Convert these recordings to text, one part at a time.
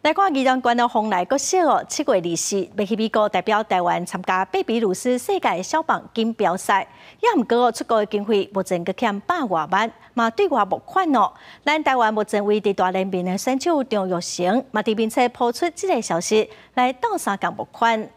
来看宜兰县的丰来国小7月24日要去美国代表台湾参加巴比鲁斯世界小棒锦标赛，也毋过出国的经费目前阁欠100多万，嘛对外募款哦。咱台湾目前为伫大联盟的选手张玉成，嘛伫并且抛出这个消息来斗相共募款。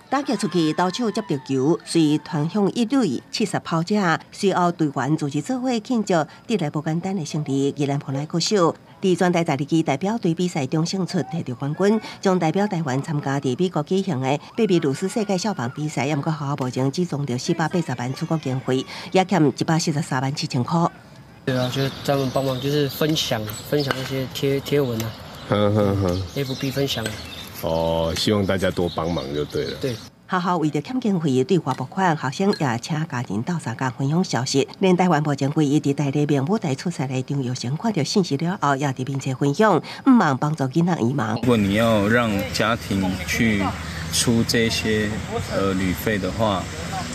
打击出去，倒手接到球，随传向一垒，70跑者随后队员组织做伙庆祝得来不简单的胜利。宜兰丰来国小伫全台12支代表队比赛中胜出，摕到冠军，将代表台湾参加伫美国举行的巴比鲁斯世界小棒比赛。也毋过好目前只中到480万出国经费，也欠143万7千块。对啊，就是专门帮忙，就是分享一些贴文啊。FB 分享。 哦，希望大家多帮忙就对了。对，学校为着欠经费对外募款，学生也请家人斗相共分享消息。连台湾目前唯一伫大联盟舞台出赛的张玉成看到信息了后，也伫并且分享，毋忙帮助囡仔移民。如果你要让家庭去出这些旅费的话，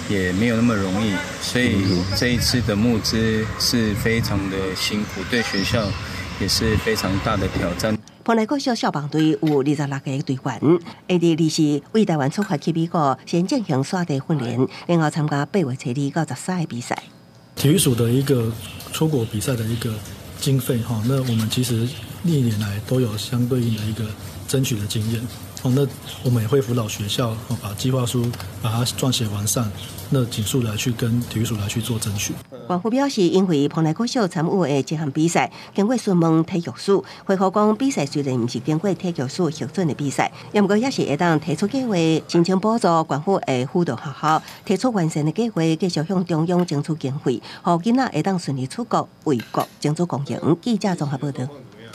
也没有那么容易，所以这一次的募资是非常的辛苦，对学校也是非常大的挑战。 丰来国小小棒队有26个队员，下日24为台湾出发去美国，先进行刷地训练，然后参加8月7日到13的比赛。体育署的一个出国比赛的一个经费哈，那我们其实历年来都有相对应的一个争取的经验。哦，那我们也会辅导学校，把计划书把它撰写完善，那紧速来去跟体育署来去做争取。官府表示，因为丰来国小参与的这项比赛经过询问体育署，回复讲比赛虽然不是经过体育署核准的比赛，不过也是会当提出计划，申请补助，官府会辅导学校提出完善的计划，继续向中央争取经费，让囡仔会当顺利出国为国争取公营。记者综合报道。